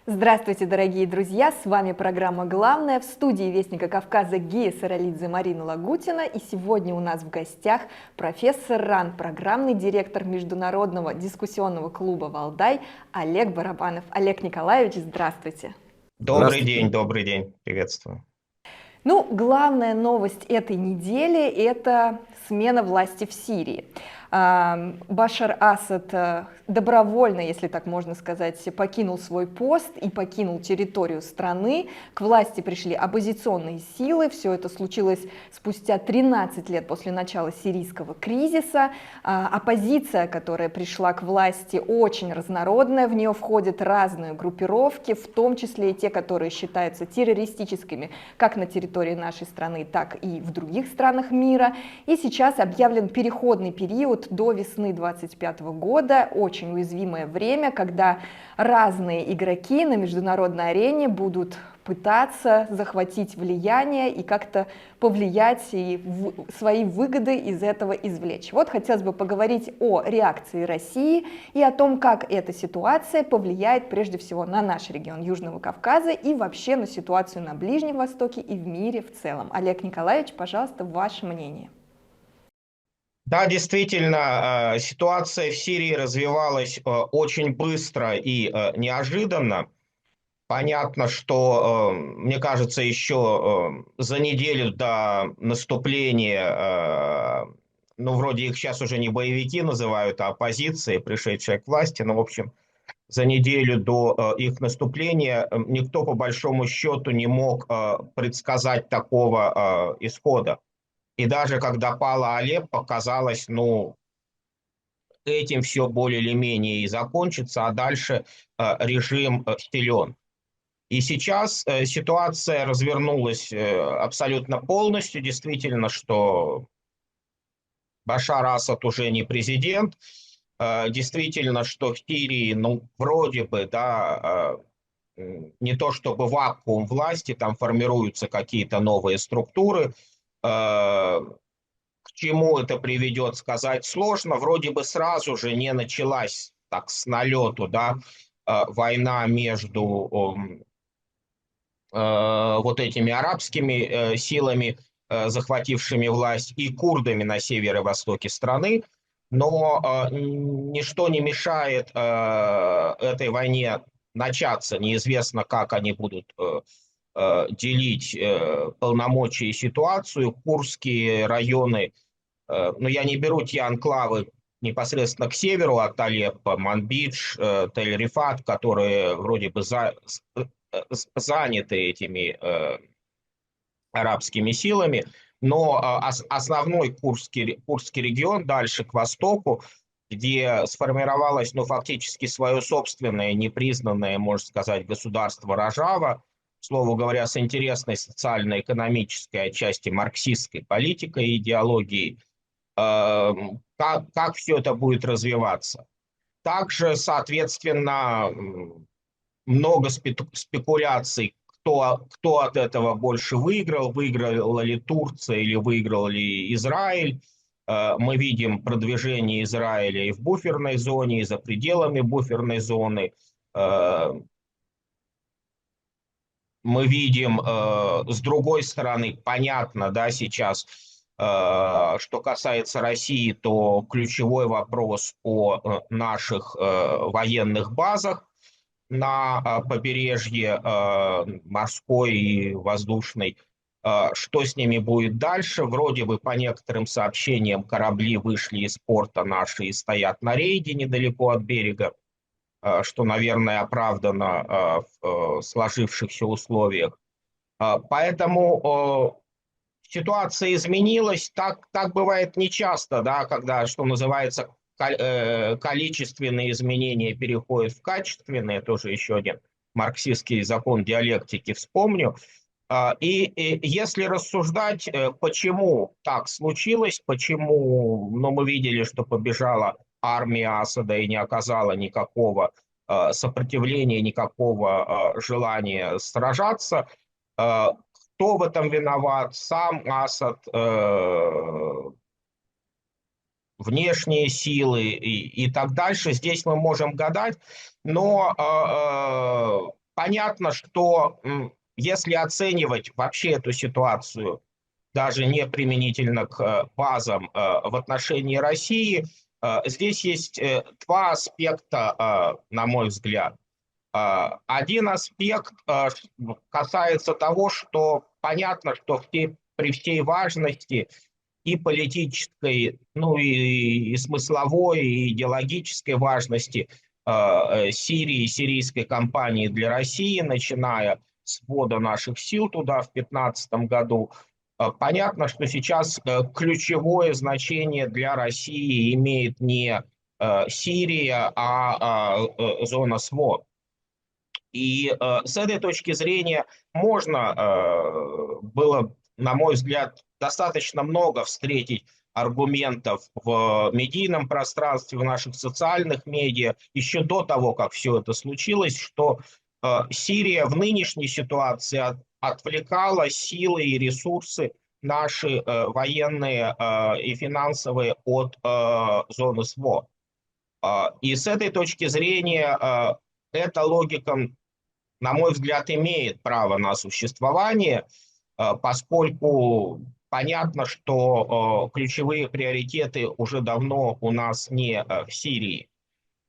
Здравствуйте, дорогие друзья! С вами программа «Главное» в студии Вестника Кавказа Гея Саралидзе, Марина Лагутина. И сегодня у нас в гостях профессор РАН, программный директор Международного дискуссионного клуба «Валдай» Олег Барабанов. Олег Николаевич, здравствуйте! Здравствуйте. Добрый день, приветствую. Ну, главная новость этой недели – это смена власти в Сирии. Башар Асад добровольно, если так можно сказать, покинул свой пост и покинул территорию страны. К власти пришли оппозиционные силы. Все это случилось спустя 13 лет после начала сирийского кризиса. Оппозиция, которая пришла к власти, очень разнородная. В нее входят разные группировки, в том числе и те, которые считаются террористическими как на территории нашей страны, так и в других странах мира. И сейчас объявлен переходный период до весны 2025 года, очень уязвимое время, когда разные игроки на международной арене будут пытаться захватить влияние и как-то повлиять и свои выгоды из этого извлечь. Вот хотелось бы поговорить о реакции России и о том, как эта ситуация повлияет прежде всего на наш регион Южного Кавказа и вообще на ситуацию на Ближнем Востоке и в мире в целом. Олег Николаевич, пожалуйста, ваше мнение. Да, действительно, ситуация в Сирии развивалась очень быстро и неожиданно. Понятно, что, мне кажется, еще за неделю до наступления, ну, вроде их сейчас уже не боевики называют, а оппозиция, пришедшая к власти, но, в общем, за неделю до их наступления никто, по большому счету, не мог предсказать такого исхода. И даже когда пала Алеппо, казалось, ну, этим все более или менее и закончится, а дальше режим силен. И сейчас ситуация развернулась абсолютно полностью. Действительно, что Башар Асад уже не президент. Действительно, что в Сирии, ну, вроде бы, да, не то чтобы вакуум власти, там формируются какие-то новые структуры. К чему это приведет, сказать сложно. Вроде бы сразу же не началась так с налету, да, война между вот этими арабскими силами, захватившими власть, и курдами на севере и востоке страны. Но ничто не мешает этой войне начаться. Неизвестно, как они будут делить полномочия и ситуацию. Курдские районы, но я не беру те анклавы непосредственно к северу от Алеппо, Манбидж, Тель-Рифат, которые вроде бы заняты этими арабскими силами, но основной Курдский регион дальше к востоку, где сформировалось, ну, фактически свое собственное, непризнанное, можно сказать, государство Рожава, слово говоря, с интересной социально-экономической отчасти марксистской политикой и идеологией. Как все это будет развиваться? Также, соответственно, много спекуляций, кто от этого больше выиграл, выиграла ли Турция или выиграл ли Израиль. Мы видим продвижение Израиля и в буферной зоне, и за пределами буферной зоны. Мы видим, с другой стороны, понятно, да, сейчас, что касается России, то ключевой вопрос о наших военных базах на побережье морской и воздушной. Что с ними будет дальше? Вроде бы по некоторым сообщениям корабли вышли из порта наши и стоят на рейде недалеко от берега, что, наверное, оправдано в сложившихся условиях. Поэтому ситуация изменилась. Так бывает нечасто, да, когда, что называется, количественные изменения переходят в качественные, тоже еще один марксистский закон диалектики вспомню. И если рассуждать, почему так случилось, почему, ну, мы видели, что побежала армия Асада и не оказала никакого сопротивления, никакого желания сражаться, кто в этом виноват? Сам Асад, внешние силы и так дальше. Здесь мы можем гадать, но понятно, что если оценивать вообще эту ситуацию, даже не применительно к базам в отношении России, здесь есть два аспекта, на мой взгляд. Один аспект касается того, что понятно, что при всей важности и политической, ну и смысловой, и идеологической важности Сирии, сирийской кампании для России, начиная с ввода наших сил туда в 2015 году, понятно, что сейчас ключевое значение для России имеет не Сирия, зона СВО. И с этой точки зрения можно было, на мой взгляд, достаточно много встретить аргументов в медийном пространстве, в наших социальных медиа, еще до того, как все это случилось, что Сирия в нынешней ситуации отвлекала силы и ресурсы наши военные и финансовые от зоны СВО. И с этой точки зрения эта логика, на мой взгляд, имеет право на существование, поскольку понятно, что ключевые приоритеты уже давно у нас не в Сирии.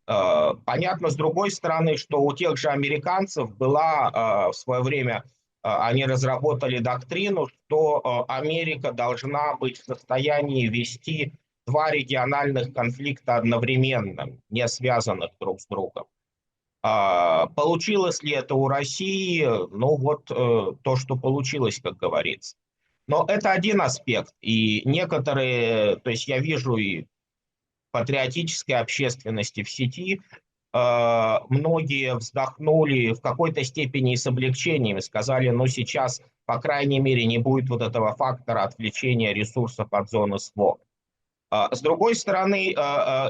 Понятно, с другой стороны, что у тех же американцев была в свое время, они разработали доктрину, что Америка должна быть в состоянии вести два региональных конфликта одновременно, не связанных друг с другом. Получилось ли это у России? Ну вот то, что получилось, как говорится. Но это один аспект. И некоторые, то есть я вижу и патриотической общественности в сети, многие вздохнули в какой-то степени и с облегчением, и сказали, ну сейчас, по крайней мере, не будет вот этого фактора отвлечения ресурсов от зоны СВО. С другой стороны,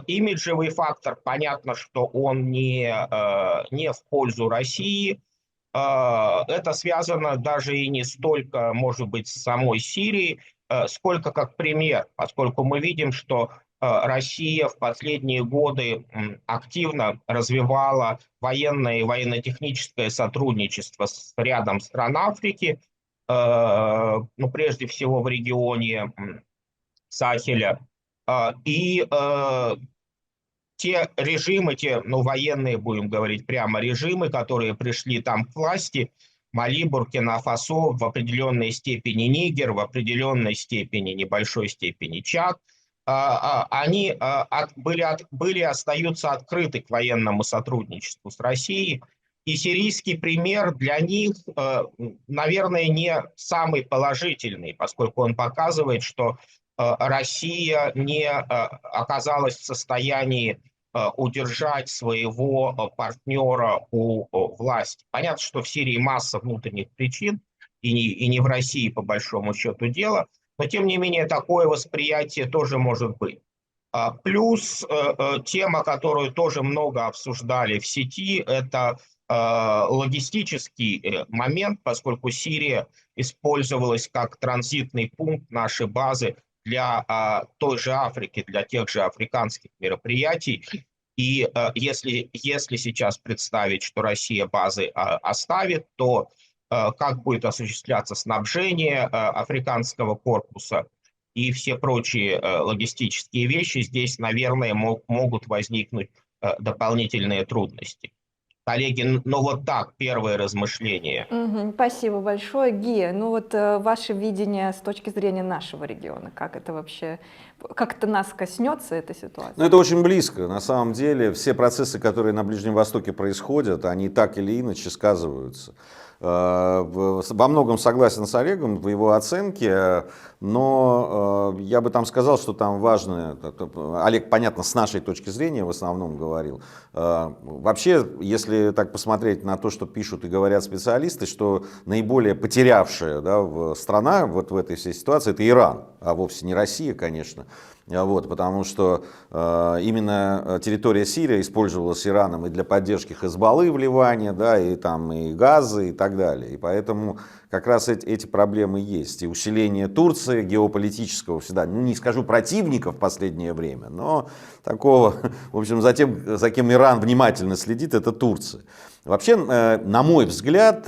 имиджевый фактор, понятно, что он не в пользу России. Это связано даже и не столько, может быть, с самой Сирией, сколько как пример, поскольку мы видим, что Россия в последние годы активно развивала военное и военно-техническое сотрудничество с рядом стран Африки, ну, прежде всего в регионе Сахеля. И те режимы, ну, военные, будем говорить прямо, режимы, которые пришли там к власти, Мали, Буркина-Фасо, в определенной степени Нигер, в определенной степени, небольшой степени Чад, они были и остаются открыты к военному сотрудничеству с Россией. И сирийский пример для них, наверное, не самый положительный, поскольку он показывает, что Россия не оказалась в состоянии удержать своего партнера у власти. Понятно, что в Сирии масса внутренних причин, и не в России по большому счету дело, но тем не менее такое восприятие тоже может быть. Плюс тема, которую тоже много обсуждали в сети, это логистический момент, поскольку Сирия использовалась как транзитный пункт нашей базы для той же Африки, для тех же африканских мероприятий. И если сейчас представить, что Россия базы оставит, то как будет осуществляться снабжение африканского корпуса и все прочие логистические вещи, здесь, наверное, могут возникнуть дополнительные трудности. Коллеги, ну вот так, первые размышления. Спасибо большое, Гия. Ну вот ваше видение с точки зрения нашего региона, как это вообще, как это нас коснется, эта ситуация? Ну, это очень близко. На самом деле, все процессы, которые на Ближнем Востоке происходят, они так или иначе сказываются. Во многом согласен с Олегом в его оценке, но я бы там сказал, что там важно, Олег, понятно, с нашей точки зрения в основном говорил. Вообще, если так посмотреть на то, что пишут и говорят специалисты, что наиболее потерявшая, да, страна вот в этой всей ситуации — это Иран, а вовсе не Россия, конечно. Вот, потому что именно территория Сирии использовалась Ираном и для поддержки Хезболлы в Ливане, да, и там и газы и так далее. И поэтому как раз эти проблемы есть. И усиление Турции, геополитического всегда, ну не скажу противника в последнее время, но такого, в общем, за тем, за кем Иран внимательно следит, это Турция. Вообще, на мой взгляд,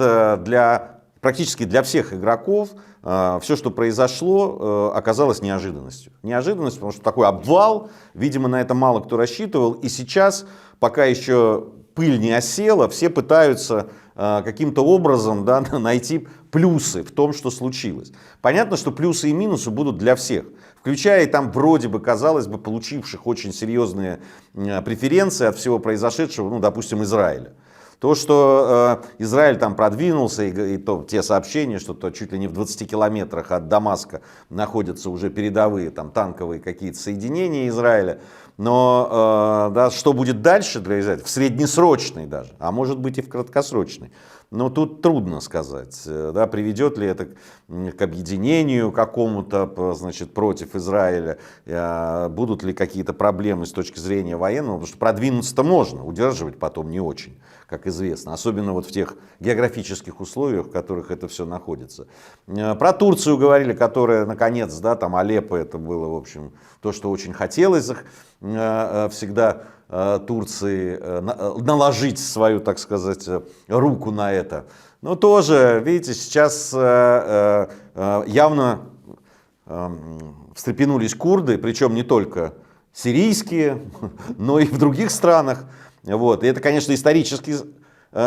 практически для всех игроков все, что произошло, оказалось неожиданностью. Неожиданностью, потому что такой обвал, видимо, на это мало кто рассчитывал. И сейчас, пока еще пыль не осела, все пытаются каким-то образом, да, найти плюсы в том, что случилось. Понятно, что плюсы и минусы будут для всех, включая и там вроде бы, казалось бы, получивших очень серьезные преференции от всего произошедшего, ну, допустим, Израиля. То, что Израиль там продвинулся, и те сообщения, что то чуть ли не в 20 километрах от Дамаска находятся уже передовые там, танковые какие-то соединения Израиля. Но да, что будет дальше для Израиля, в среднесрочной даже, а может быть и в краткосрочной, но тут трудно сказать, да, приведет ли это к объединению какому-то, значит, против Израиля, будут ли какие-то проблемы с точки зрения военного, потому что продвинуться-то можно, удерживать потом не очень, как известно, особенно вот в тех географических условиях, в которых это все находится. Про Турцию говорили, которая, наконец, да, там Алеппо, это было, в общем, то, что очень хотелось всегда Турции наложить свою, так сказать, руку на это. Но тоже, видите, сейчас явно встрепенулись курды, причем не только сирийские, но и в других странах. Вот. И это, конечно, исторический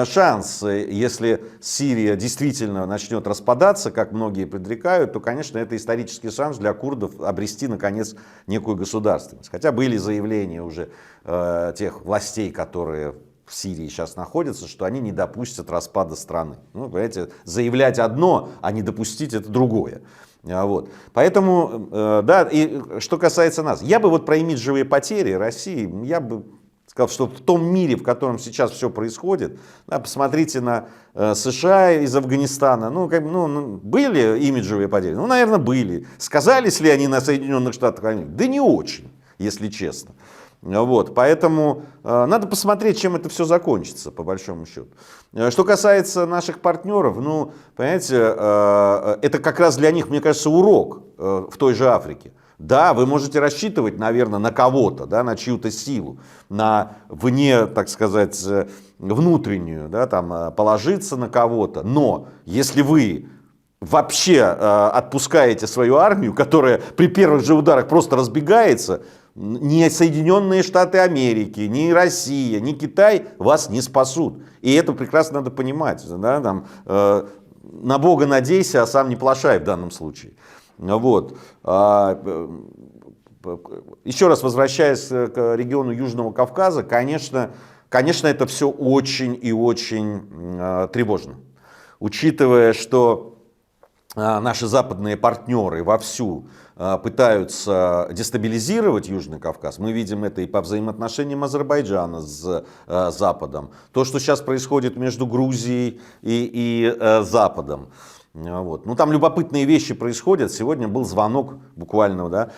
шанс. Если Сирия действительно начнет распадаться, как многие предрекают, то, конечно, это исторический шанс для курдов обрести, наконец, некую государственность. Хотя были заявления уже тех властей, которые в Сирии сейчас находятся, что они не допустят распада страны. Ну, понимаете, заявлять одно, а не допустить это другое. Вот. Поэтому, да, и что касается нас, я бы вот про имиджевые потери России, я бы сказал, что в том мире, в котором сейчас все происходит, да, посмотрите на США из Афганистана, ну, были имиджевые потери? Ну, наверное, были. Сказались ли они на Соединенных Штатах Америки? Да не очень, если честно. Вот, поэтому надо посмотреть, чем это все закончится, по большому счету. Что касается наших партнеров, ну, понимаете, это как раз для них, мне кажется, урок в той же Африке. Да, вы можете рассчитывать, наверное, на кого-то, да, на чью-то силу, на вне, так сказать, внутреннюю, да, там, положиться на кого-то. Но если вы вообще отпускаете свою армию, которая при первых же ударах просто разбегается, ни Соединенные Штаты Америки, ни Россия, ни Китай вас не спасут. И это прекрасно надо понимать. Да, там, на Бога надейся, а сам не плашай в данном случае. Вот. Еще раз возвращаясь к региону Южного Кавказа, конечно, это все очень и очень тревожно. Учитывая, что наши западные партнеры вовсю пытаются дестабилизировать Южный Кавказ, мы видим это и по взаимоотношениям Азербайджана с Западом, то, что сейчас происходит между Грузией и Западом. Вот. Ну, там любопытные вещи происходят. Сегодня был звонок буквально, да,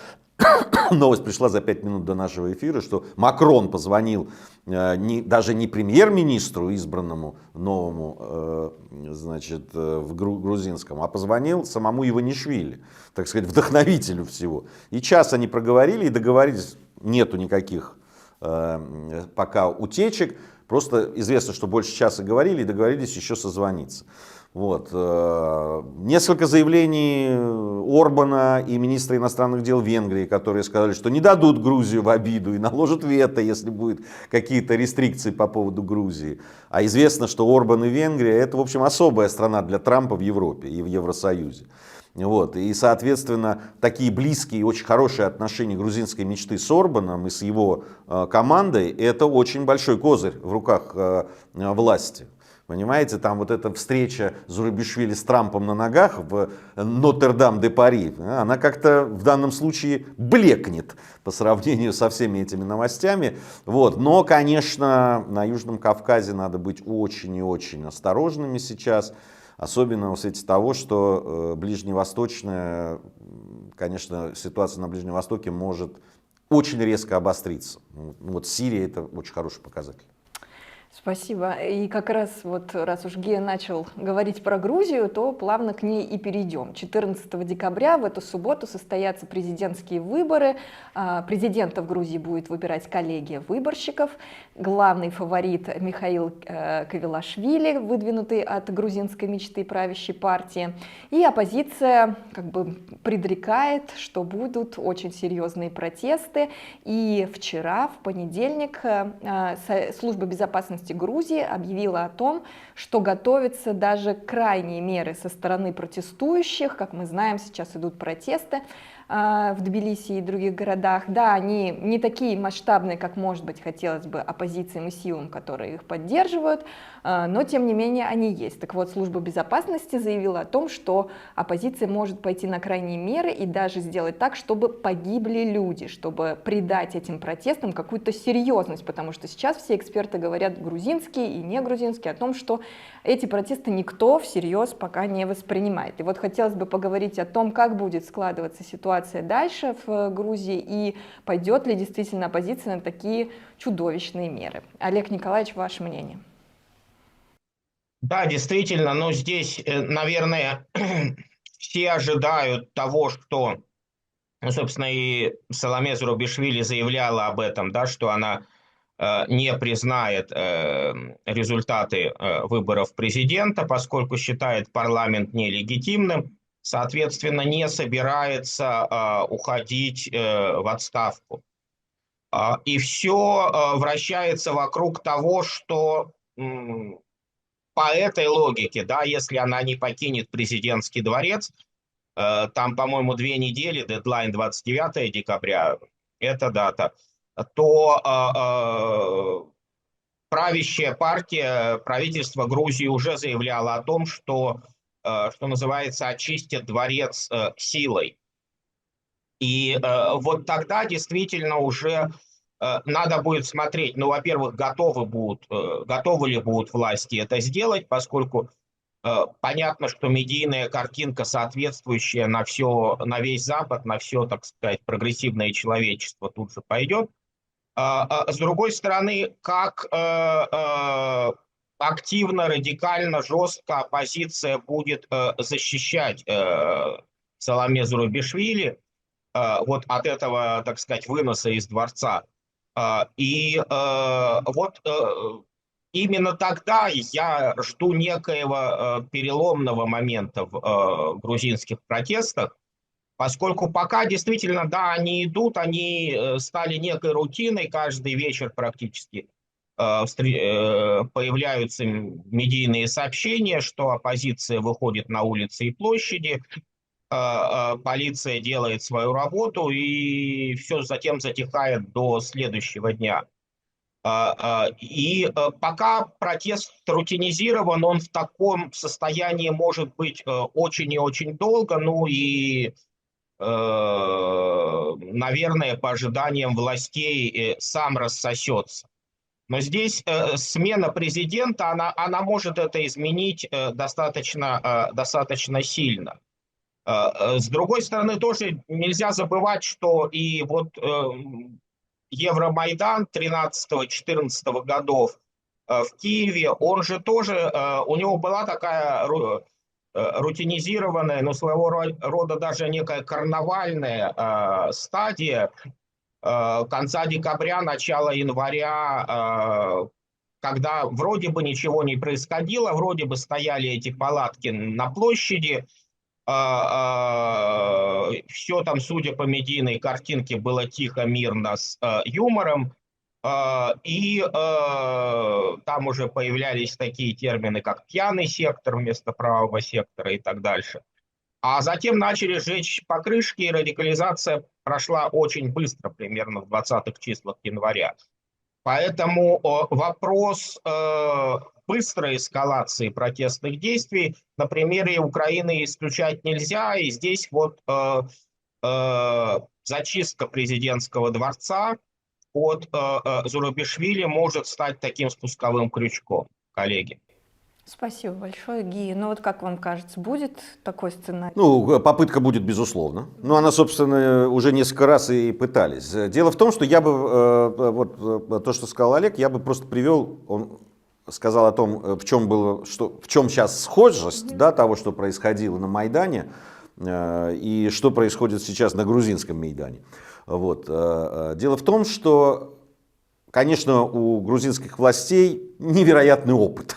новость пришла за 5 минут до нашего эфира, что Макрон позвонил даже не премьер-министру избранному новому, значит, в грузинском, а позвонил самому Иванишвили, так сказать, вдохновителю всего. И час они проговорили и договорились, нету никаких пока утечек, просто известно, что больше часа говорили и договорились еще созвониться. Вот. Несколько заявлений Орбана и министра иностранных дел Венгрии, которые сказали, что не дадут Грузию в обиду и наложат вето, если будут какие-то рестрикции по поводу Грузии. А известно, что Орбан и Венгрия — это, в общем, особая страна для Трампа в Европе и в Евросоюзе. Вот. И, соответственно, такие близкие и очень хорошие отношения грузинской мечты с Орбаном и с его командой — это очень большой козырь в руках власти. Понимаете, там вот эта встреча Зурабишвили с Трампом на ногах в Нотр-Дам-де-Пари, она как-то в данном случае блекнет по сравнению со всеми этими новостями. Вот. Но, конечно, на Южном Кавказе надо быть очень и очень осторожными сейчас, особенно в свете того, что ближневосточная, конечно, ситуация на Ближнем Востоке может очень резко обостриться. Вот Сирия — это очень хороший показатель. Спасибо. И как раз вот раз уж Гея начал говорить про Грузию, то плавно к ней и перейдем. 14 декабря в эту субботу состоятся президентские выборы. Президента в Грузии будет выбирать коллегия выборщиков. Главный фаворит Михаил Кавилашвили, выдвинутый от грузинской мечты правящей партии. И оппозиция как бы предрекает, что будут очень серьезные протесты. И вчера, в понедельник, служба безопасности Грузии объявила о том, что готовятся даже крайние меры со стороны протестующих. Как мы знаем, сейчас идут протесты в Тбилиси и других городах. Да, они не такие масштабные, как, может быть, хотелось бы оппозициям и силам, которые их поддерживают, но, тем не менее, они есть. Так вот, служба безопасности заявила о том, что оппозиция может пойти на крайние меры и даже сделать так, чтобы погибли люди, чтобы придать этим протестам какую-то серьезность, потому что сейчас все эксперты говорят, грузинские и не грузинские, о том, что эти протесты никто всерьез пока не воспринимает. И вот хотелось бы поговорить о том, как будет складываться ситуация дальше в Грузии и пойдет ли действительно оппозиция на такие чудовищные меры. Олег Николаевич, ваше мнение? Да, действительно, но здесь, наверное, все ожидают того, что, ну, собственно, и Саломе Зурабишвили заявляла об этом, да, что она не признает результаты выборов президента, поскольку считает парламент нелегитимным, соответственно, не собирается уходить в отставку. И все вращается вокруг того, что по этой логике, да, если она не покинет президентский дворец, там, по-моему, 2 недели, дедлайн 29 декабря, эта дата, то правящая партия, правительство Грузии уже заявляло о том, что называется, очистит дворец силой. И вот тогда действительно уже надо будет смотреть, ну, во-первых, готовы ли будут власти это сделать, поскольку понятно, что медийная картинка, соответствующая на весь Запад, на все, так сказать, прогрессивное человечество тут же пойдет. С другой стороны, как активно, радикально, жестко оппозиция будет защищать Саломе Зурабишвили вот от этого, так сказать, выноса из дворца. И вот именно тогда я жду некоего переломного момента в грузинских протестах, поскольку пока действительно, да, они идут, они стали некой рутиной, каждый вечер практически появляются медийные сообщения, что оппозиция выходит на улицы и площади, полиция делает свою работу, и все затем затихает до следующего дня. И пока протест рутинизирован, он в таком состоянии может быть очень и очень долго, ну и, наверное, по ожиданиям властей сам рассосется. Но здесь смена президента, она может это изменить достаточно сильно. С другой стороны, тоже нельзя забывать, что и вот Евромайдан 13-14 годов в Киеве, он же тоже, у него была такая рутинизированная, но своего рода даже некая карнавальная стадия конца декабря, начала января, когда вроде бы ничего не происходило, вроде бы стояли эти палатки на площади, все там, судя по медийной картинке, было тихо, мирно, с юмором. И там уже появлялись такие термины, как пьяный сектор вместо правого сектора и так дальше. А затем начали сжечь покрышки, и радикализация прошла очень быстро, примерно в 20-х числах января. Поэтому вопрос быстрой эскалации протестных действий на примере Украины исключать нельзя. И здесь вот зачистка президентского дворца от Зурабишвили может стать таким спусковым крючком, коллеги. Спасибо большое, Гия. Ну вот как вам кажется, будет такой сценарий? Ну, попытка будет, безусловно. Но она, собственно, уже несколько раз и пытались. Дело в том, что я бы, вот то, что сказал Олег, я бы просто привел, он сказал о том, в чем сейчас схожесть, да, того, что происходило на Майдане, и что происходит сейчас на грузинском Майдане. Вот. Дело в том, что, конечно, у грузинских властей невероятный опыт.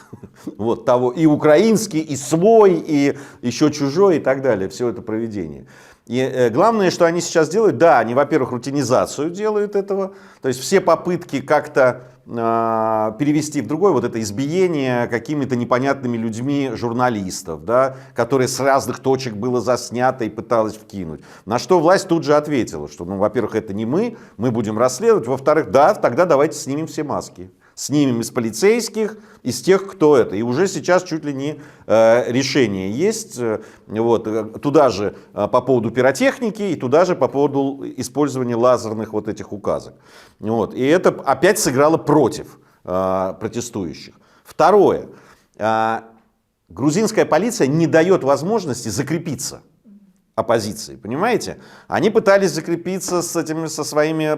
Вот, того, и украинский, и свой, и еще чужой, и так далее. Все это проведение. И главное, что они сейчас делают, да, они, во-первых, рутинизацию делают этого. То есть все попытки как-то перевести в другое, вот это избиение какими-то непонятными людьми журналистов, да, которые с разных точек было заснято и пыталась вкинуть. На что власть тут же ответила, что, ну, во-первых, это не мы будем расследовать, во-вторых, да, тогда давайте снимем все маски. Снимем из полицейских, из тех, кто это. И уже сейчас чуть ли не решение есть. Вот, туда же по поводу пиротехники и туда же по поводу использования лазерных вот этих указок. Вот. И это опять сыграло против протестующих. Второе. Грузинская полиция не дает возможности закрепиться оппозиции, понимаете? Они пытались закрепиться со своими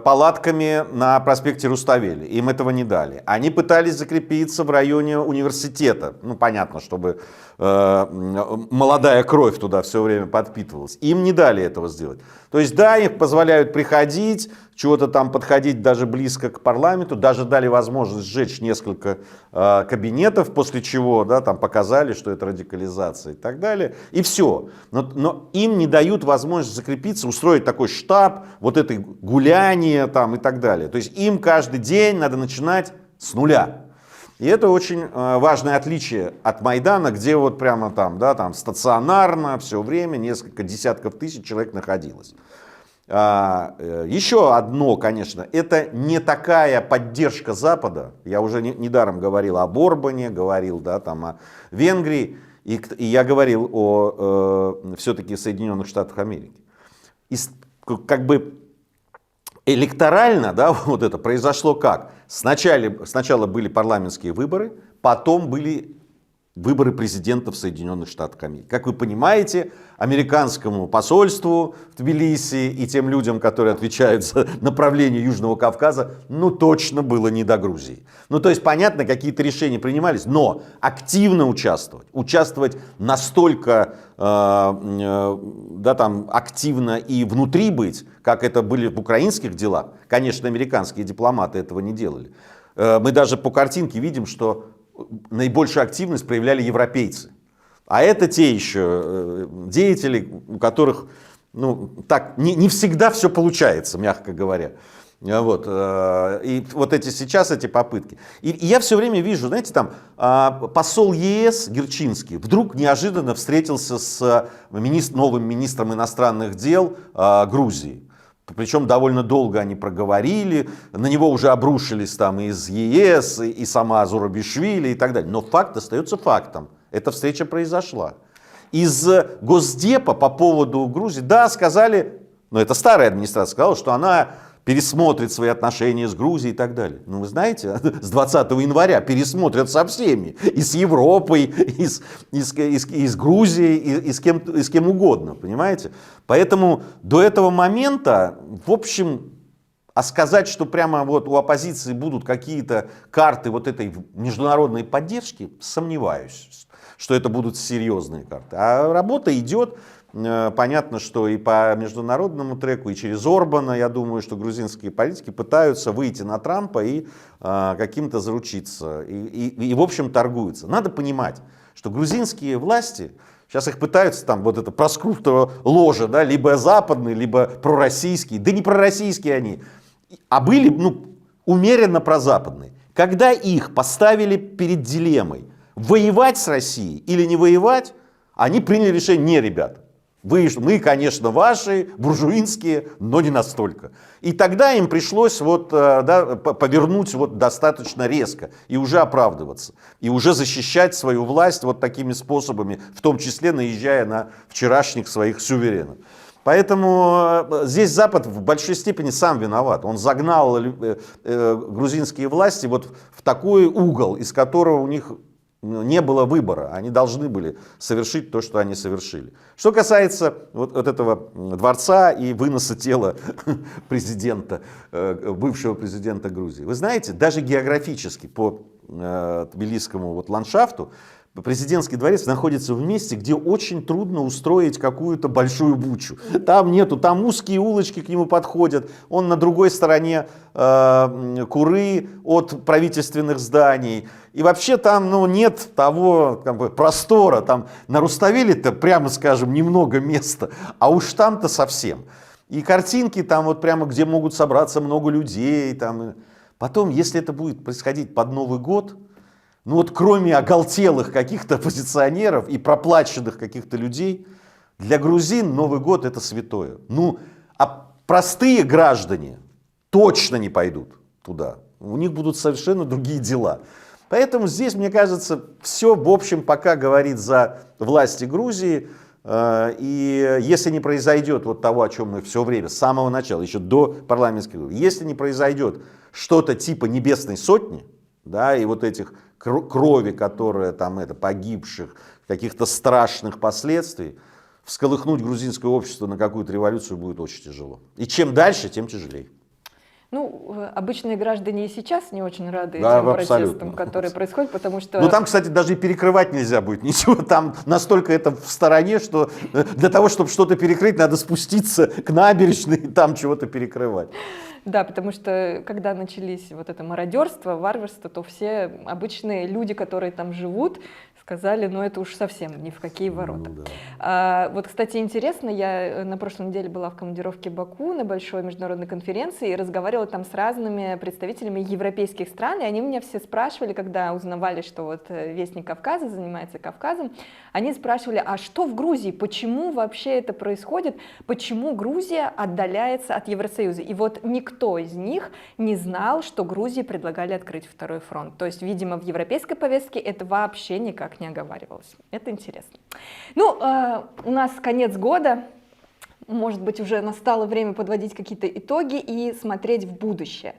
палатками на проспекте Руставели, им этого не дали. Они пытались закрепиться в районе университета, ну понятно, чтобы молодая кровь туда все время подпитывалась. Им не дали этого сделать. То есть да, их позволяют приходить, чего-то там подходить даже близко к парламенту, даже дали возможность сжечь несколько кабинетов, после чего, да, там показали, что это радикализация и так далее, и все. Но им не дают возможность закрепиться, устроить такой штаб, вот это гуляние там и так далее. То есть им каждый день надо начинать с нуля. И это очень важное отличие от Майдана, где вот прямо там, да, там стационарно все время несколько десятков тысяч человек находилось. Еще одно, конечно, это не такая поддержка Запада. Я уже недаром говорил об Орбане, говорил, да, там, о Венгрии, и я говорил о все-таки Соединенных Штатах Америки. И как бы электорально, да, вот это произошло как? Сначала были парламентские выборы, потом были выборы президентов Соединенных Штатов Америки. Как вы понимаете, американскому посольству в Тбилиси и тем людям, которые отвечают за направление Южного Кавказа, ну точно было не до Грузии. Ну то есть понятно, какие-то решения принимались, но активно участвовать настолько да, там, активно и внутри быть, как это были в украинских делах, конечно, американские дипломаты этого не делали. Мы даже по картинке видим, что наибольшую активность проявляли европейцы. А это те еще деятели, у которых, ну, так, не всегда все получается, мягко говоря. Вот. И вот сейчас эти попытки. И я все время вижу, знаете, там посол ЕС Герчинский вдруг неожиданно встретился с новым министром иностранных дел Грузии. Причем довольно долго они проговорили, на него уже обрушились там из ЕС, и сама Зурабишвили и так далее. Но факт остается фактом. Эта встреча произошла. Из Госдепа по поводу Грузии, да, сказали, но это старая администрация сказала, что она пересмотрит свои отношения с Грузией и так далее. Ну, вы знаете, с 20 января пересмотрят со всеми. И с Европой, и с Грузией, и с кем угодно, понимаете? Поэтому до этого момента, в общем, а сказать, что прямо вот у оппозиции будут какие-то карты вот этой международной поддержки, сомневаюсь, что это будут серьезные карты. А работа идет. Понятно, что и по международному треку, и через Орбана, я думаю, что грузинские политики пытаются выйти на Трампа и каким-то заручиться. И в общем торгуются. Надо понимать, что грузинские власти, сейчас их пытаются там вот это проскруто ложа, да, либо западные, либо пророссийские. Да не пророссийские они, а были, ну, умеренно прозападные. Когда их поставили перед дилеммой, воевать с Россией или не воевать, они приняли решение: не, ребята, мы, конечно, ваши, буржуинские, но не настолько. И тогда им пришлось вот, да, повернуть вот достаточно резко и уже оправдываться. И уже защищать свою власть вот такими способами, в том числе наезжая на вчерашних своих суверенов. Поэтому здесь Запад в большой степени сам виноват. Он загнал грузинские власти вот в такой угол, из которого у них не было выбора, они должны были совершить то, что они совершили. Что касается вот этого дворца и выноса тела президента, бывшего президента Грузии. Вы знаете, даже географически, по тбилисскому вот ландшафту, президентский дворец находится в месте, где очень трудно устроить какую-то большую бучу. Там нету, там узкие улочки к нему подходят, он на другой стороне Куры от правительственных зданий. И вообще там нет того как бы, простора, там на Руставели-то, прямо скажем, немного места, а уж там-то совсем. И картинки там вот прямо, где могут собраться много людей. Там. Потом, если это будет происходить под Новый год, ну вот кроме оголтелых каких-то оппозиционеров и проплаченных каких-то людей, для грузин Новый год это святое. Ну, а простые граждане точно не пойдут туда. У них будут совершенно другие дела. Поэтому здесь, мне кажется, все в общем пока говорит за власти Грузии. И если не произойдет вот того, о чем мы все время, с самого начала, еще до парламентских выборов, если не произойдет что-то типа небесной сотни, да, и вот этих крови, которые там погибших, каких-то страшных последствий, всколыхнуть грузинское общество на какую-то революцию будет очень тяжело. И чем дальше, тем тяжелее. Ну, обычные граждане и сейчас не очень рады Да, этим абсолютно. протестам, которые происходят, потому что... Ну там, кстати, даже и перекрывать нельзя будет ничего, там настолько это в стороне, что для того, чтобы что-то перекрыть, надо спуститься к набережной и там чего-то перекрывать. Да, потому что когда начались вот это мародерство, варварство, то все обычные люди, которые там живут, сказали, ну это уж совсем ни в какие ворота. Ну, да. Вот, кстати, интересно, я на прошлой неделе была в командировке в Баку на большой международной конференции и разговаривала там с разными представителями европейских стран, и они меня все спрашивали, когда узнавали, что вот Вестник Кавказа занимается Кавказом, они спрашивали, а что в Грузии, почему вообще это происходит, почему Грузия отдаляется от Евросоюза? И вот никто из них не знал, что Грузии предлагали открыть второй фронт. То есть, видимо, в европейской повестке это вообще никак не оговаривалось. Это интересно. Ну, у нас конец года. Может быть, уже настало время подводить какие-то итоги и смотреть в будущее.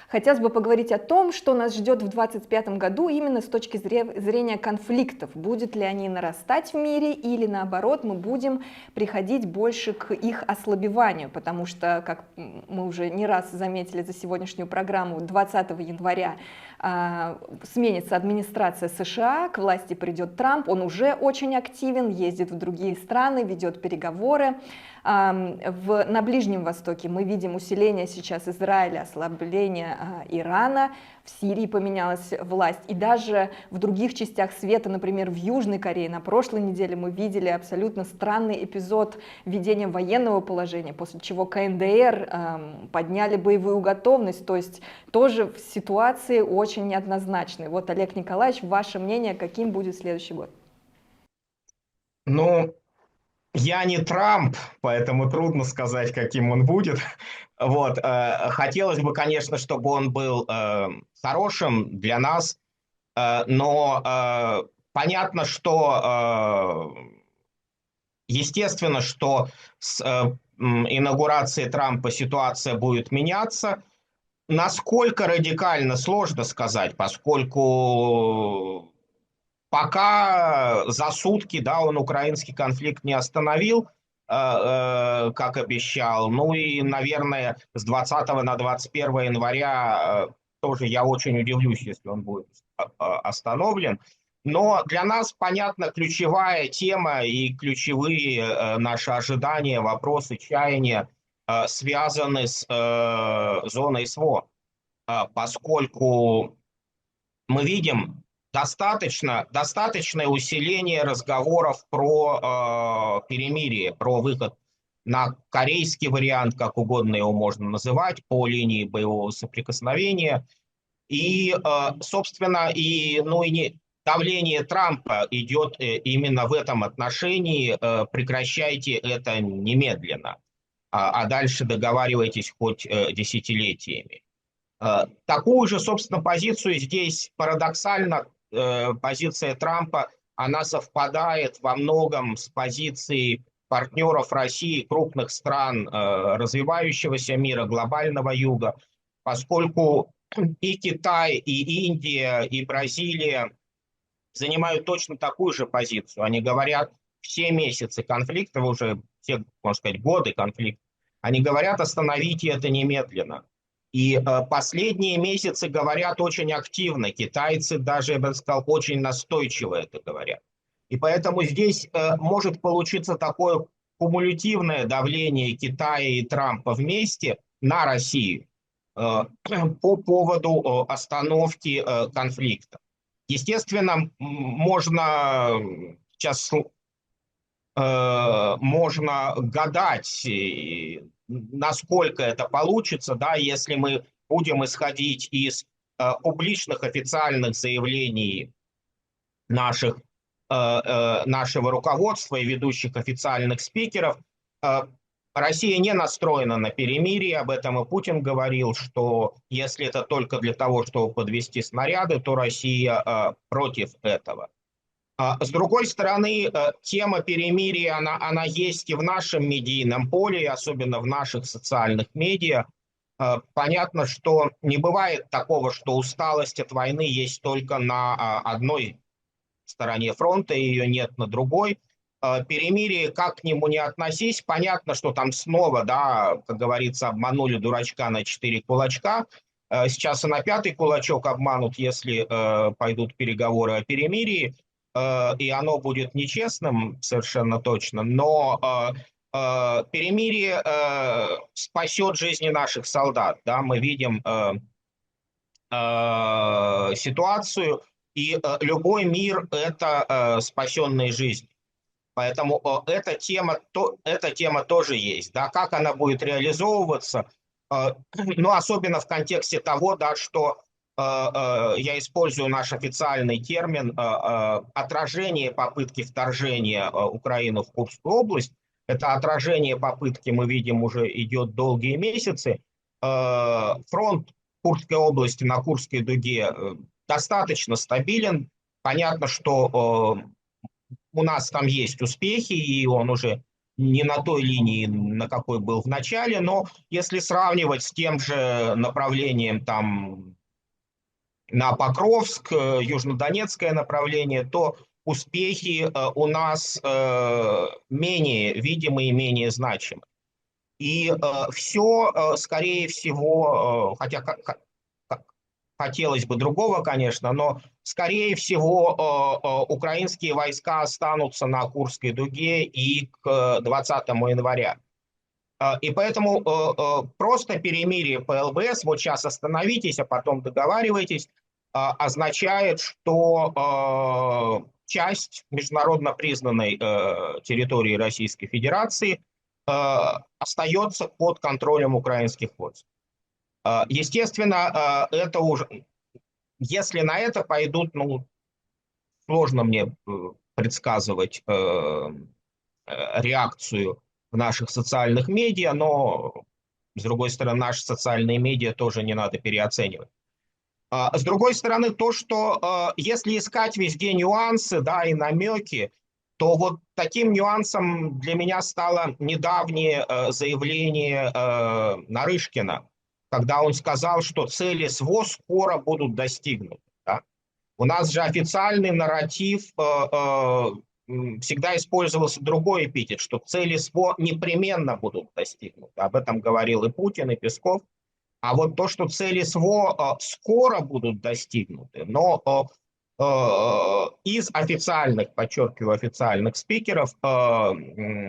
Хотелось бы поговорить о том, что нас ждет в 2025 году именно с точки зрения конфликтов. Будут ли они нарастать в мире или наоборот мы будем приходить больше к их ослабеванию, потому что, как мы уже не раз заметили за сегодняшнюю программу, 20 января сменится администрация США, к власти придет Трамп, он уже очень активен, ездит в другие страны, ведет переговоры. На Ближнем Востоке мы видим усиление сейчас Израиля, ослабление Ирана, в Сирии поменялась власть, и даже в других частях света, например, в Южной Корее, на прошлой неделе мы видели абсолютно странный эпизод введения военного положения, после чего КНДР подняли боевую готовность, то есть тоже ситуации очень неоднозначные. Вот, Олег Николаевич, ваше мнение, каким будет следующий год? Ну, я не Трамп, поэтому трудно сказать, каким он будет. Вот. Хотелось бы, конечно, чтобы он был хорошим для нас, но понятно, что естественно, что с инаугурацией Трампа ситуация будет меняться. Насколько радикально, сложно сказать, поскольку пока за сутки, да, он украинский конфликт не остановил, как обещал. Ну и, наверное, с 20 на 21 января тоже я очень удивлюсь, если он будет остановлен. Но для нас, понятно, ключевая тема и ключевые наши ожидания, вопросы, чаяния связаны с зоной СВО, поскольку мы видим достаточное усиление разговоров про перемирие, про выход на корейский вариант, как угодно его можно называть, по линии боевого соприкосновения. И, собственно, давление Трампа идет именно в этом отношении. Прекращайте это немедленно, а дальше договаривайтесь хоть десятилетиями. Такую же, собственно, позицию здесь парадоксально позиция Трампа, она совпадает во многом с позицией партнеров России, крупных стран развивающегося мира, глобального юга, поскольку и Китай, и Индия, и Бразилия занимают точно такую же позицию. Они говорят, все месяцы конфликта, уже все, можно сказать, годы конфликта, они говорят, остановите это немедленно. И последние месяцы говорят очень активно. Китайцы даже, я бы сказал, очень настойчиво это говорят. И поэтому здесь может получиться такое кумулятивное давление Китая и Трампа вместе на Россию по поводу остановки конфликта. Естественно, можно сейчас можно гадать, насколько это получится, да, если мы будем исходить из публичных официальных заявлений нашего руководства и ведущих официальных спикеров. Россия не настроена на перемирие, об этом и Путин говорил, что если это только для того, чтобы подвести снаряды, то Россия против этого. С другой стороны, тема перемирия, она есть и в нашем медийном поле, особенно в наших социальных медиа. Понятно, что не бывает такого, что усталость от войны есть только на одной стороне фронта, и ее нет на другой. Перемирие, как к нему не относись, понятно, что там снова, да, как говорится, обманули дурачка на 4 кулачка. Сейчас и на 5-й кулачок обманут, если пойдут переговоры о перемирии, и оно будет нечестным совершенно точно, но перемирие спасет жизни наших солдат. Да? Мы видим ситуацию, и любой мир – это спасенные жизни. Поэтому эта тема тоже есть. Да, как она будет реализовываться, ну, особенно в контексте того, да, что я использую наш официальный термин отражение попытки вторжения Украины в Курскую область. Это отражение попытки, мы видим, уже идет долгие месяцы. Фронт Курской области на Курской дуге достаточно стабилен. Понятно, что у нас там есть успехи, и он уже не на той линии, на какой был в начале, но если сравнивать с тем же направлением там на Покровск, южнодонецкое направление, то успехи у нас менее видимы и менее значимы. И все, скорее всего, хотя хотелось бы другого, конечно, но, скорее всего, украинские войска останутся на Курской дуге и к 20 января. И поэтому просто перемирие по ЛБС, вот сейчас остановитесь, а потом договаривайтесь, означает, что часть международно признанной территории Российской Федерации остается под контролем украинских войск. Естественно, это уже, если на это пойдут, ну, сложно мне предсказывать реакцию в наших социальных медиа, но, с другой стороны, наши социальные медиа тоже не надо переоценивать. С другой стороны, то, что если искать везде нюансы, да, и намеки, то вот таким нюансом для меня стало недавнее заявление Нарышкина, когда он сказал, что цели СВО скоро будут достигнуты. Да? У нас же официальный нарратив всегда использовался другой эпитет, что цели СВО непременно будут достигнуты. Об этом говорил и Путин, и Песков. А вот то, что цели СВО скоро будут достигнуты, но из официальных, подчеркиваю, официальных спикеров, это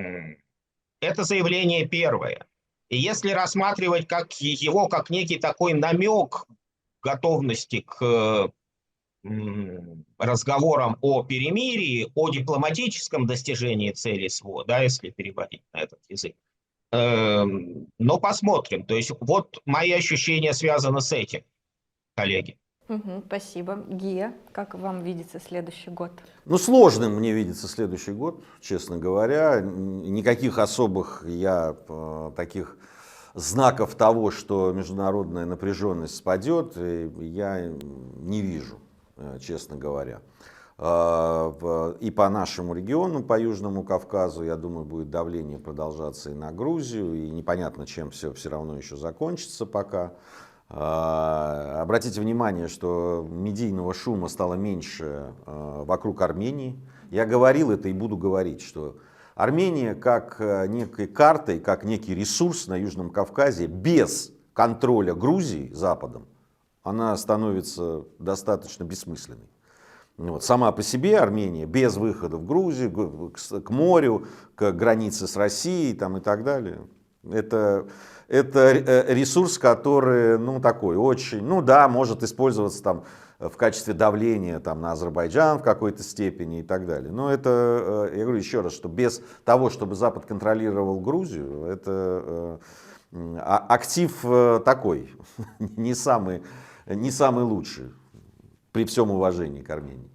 заявление первое. И если рассматривать его как некий такой намек готовности к разговорам о перемирии, о дипломатическом достижении цели СВО, да, если переводить на этот язык, но посмотрим. То есть вот мои ощущения связаны с этим, коллеги. Спасибо. Гия, как вам видится следующий год? Ну, сложным мне видится следующий год, честно говоря. Никаких особых таких знаков того, что международная напряженность спадет, я не вижу, честно говоря. И по нашему региону, по Южному Кавказу, я думаю, будет давление продолжаться и на Грузию, и непонятно, чем все равно еще закончится пока. Обратите внимание, что медийного шума стало меньше вокруг Армении. Я говорил это и буду говорить, что Армения как некой картой, как некий ресурс на Южном Кавказе без контроля Грузии Западом, она становится достаточно бессмысленной. Вот. Сама по себе Армения без выхода в Грузию, к морю, к границе с Россией там, и так далее. Это ресурс, который, ну, такой очень, ну да, может использоваться там в качестве давления там, на Азербайджан в какой-то степени и так далее. Но это, я говорю еще раз, что без того, чтобы Запад контролировал Грузию, это актив такой, не самый лучший, при всем уважении к Армении.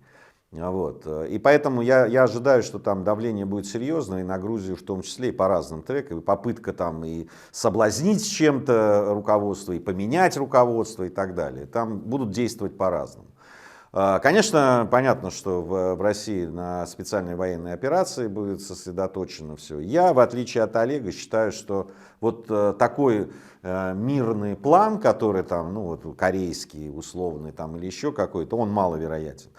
Вот. И поэтому я ожидаю, что там давление будет серьезное, и на Грузию в том числе, и по разным трекам, и попытка там и соблазнить чем-то руководство, и поменять руководство и так далее. Там будут действовать по-разному. Конечно, понятно, что в России на специальной военной операции будет сосредоточено все. Я, в отличие от Олега, считаю, что вот такой мирный план, который там, ну вот корейский, условный там или еще какой-то, он маловероятен.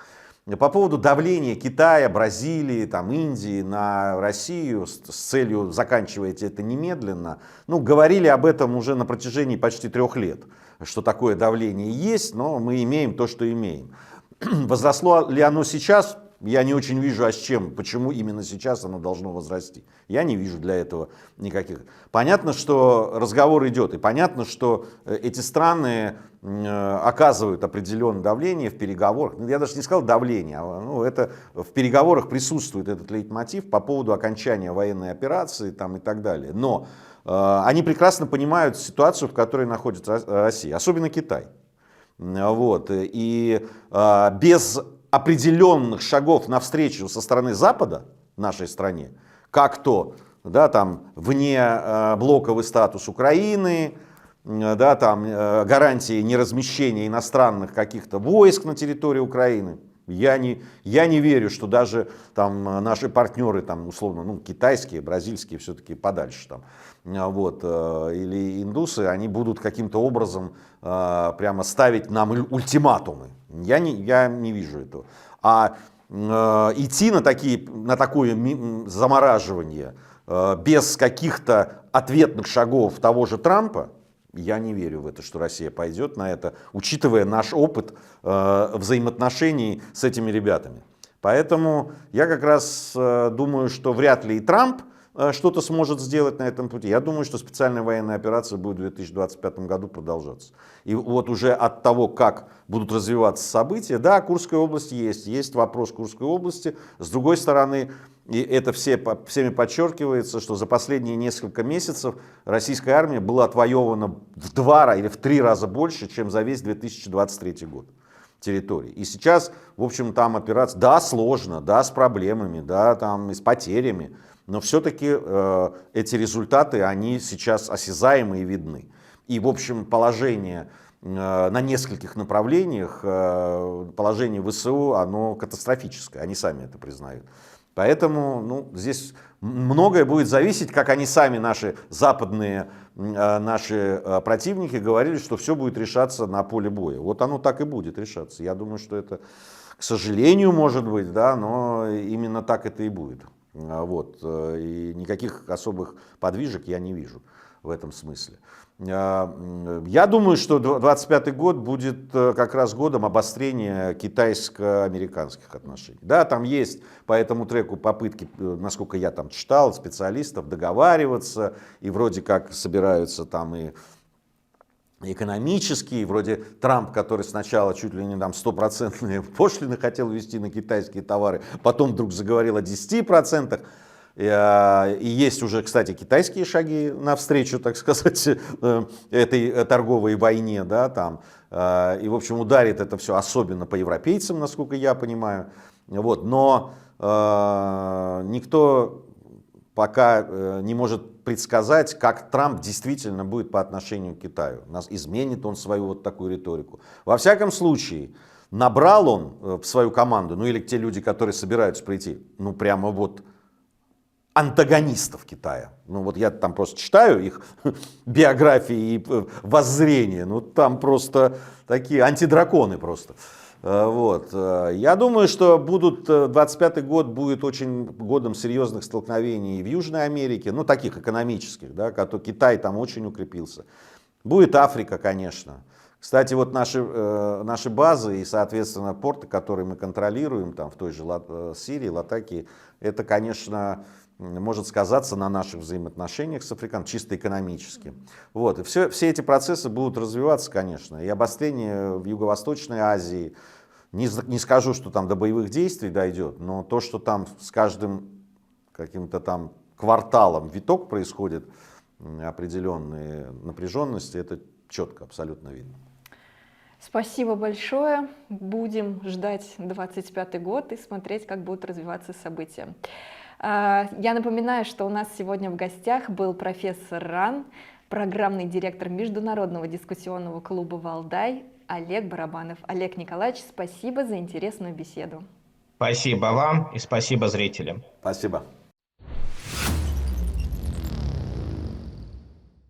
По поводу давления Китая, Бразилии, там, Индии на Россию с целью заканчивать это немедленно, ну, говорили об этом уже на протяжении почти 3 лет, что такое давление есть, но мы имеем то, что имеем. Возросло ли оно сейчас? Я не очень вижу, а с чем, почему именно сейчас оно должно возрасти. Я не вижу для этого никаких. Понятно, что разговор идет, и понятно, что эти страны оказывают определенное давление в переговорах. Я даже не сказал давление, ну, это в переговорах присутствует этот лейтмотив по поводу окончания военной операции там, и так далее. Но они прекрасно понимают ситуацию, в которой находится Россия, особенно Китай. Вот. И без определенных шагов навстречу со стороны Запада нашей стране, как то, да, там, внеблоковый статус Украины, да, там, гарантии неразмещения иностранных каких-то войск на территории Украины. Я не верю, что даже там, наши партнеры, там, условно, ну, китайские, бразильские, все-таки подальше, там, вот, или индусы, они будут каким-то образом прямо ставить нам ультиматумы. Я не вижу этого. А идти на такое замораживание без каких-то ответных шагов того же Трампа, я не верю в это, что Россия пойдет на это, учитывая наш опыт взаимоотношений с этими ребятами. Поэтому я как раз думаю, что вряд ли и Трамп что-то сможет сделать на этом пути. Я думаю, что специальная военная операция будет в 2025 году продолжаться. И вот уже от того, как будут развиваться события, да, Курская область есть вопрос Курской области. С другой стороны, и это всеми подчеркивается, что за последние несколько месяцев российская армия была отвоевана в 2 или в 3 раза больше, чем за весь 2023 год территории. И сейчас, в общем, там операция, да, сложно, да, с проблемами, да, там и с потерями, но все-таки эти результаты, они сейчас осязаемы и видны. И, в общем, положение на нескольких направлениях, положение ВСУ, оно катастрофическое, они сами это признают. Поэтому, ну, здесь многое будет зависеть, как они сами, наши западные наши противники, говорили, что все будет решаться на поле боя. Вот оно так и будет решаться. Я думаю, что это, к сожалению, может быть, да, но именно так это и будет. Вот. И никаких особых подвижек я не вижу в этом смысле. Я думаю, что 2025 год будет как раз годом обострения китайско-американских отношений. Да, там есть по этому треку попытки, насколько я там читал, специалистов договариваться, и вроде как собираются там и экономические, вроде Трамп, который сначала чуть ли не там 100% пошлины хотел ввести на китайские товары, потом вдруг заговорил о 10%. И есть уже, кстати, китайские шаги навстречу, так сказать, этой торговой войне, да, там. И, в общем, ударит это все особенно по европейцам, насколько я понимаю. Вот. Но никто пока не может предсказать, как Трамп действительно будет по отношению к Китаю. Изменит он свою вот такую риторику. Во всяком случае, набрал он в свою команду, ну или те люди, которые собираются прийти, ну прямо вот антагонистов Китая. Ну вот я там просто читаю их биографии и воззрения, ну там просто такие антидраконы просто. Вот. Я думаю, что 25-й год будет очень годом серьезных столкновений в Южной Америке, ну таких экономических, да, Китай там очень укрепился. Будет Африка, конечно. Кстати, вот наши базы и, соответственно, порты, которые мы контролируем там, в той же Сирии, Латакии, это, конечно, может сказаться на наших взаимоотношениях с Африканом чисто экономически. Вот. И все эти процессы будут развиваться, конечно. И обострение в Юго-Восточной Азии, не скажу, что там до боевых действий дойдет, но то, что там с каждым каким-то там кварталом виток происходит, определенные напряженности, это четко, абсолютно видно. Спасибо большое. Будем ждать 25-й год и смотреть, как будут развиваться события. Я напоминаю, что у нас сегодня в гостях был профессор РАН, программный директор Международного дискуссионного клуба «Валдай» Олег Барабанов. Олег Николаевич, спасибо за интересную беседу. Спасибо вам и спасибо зрителям. Спасибо.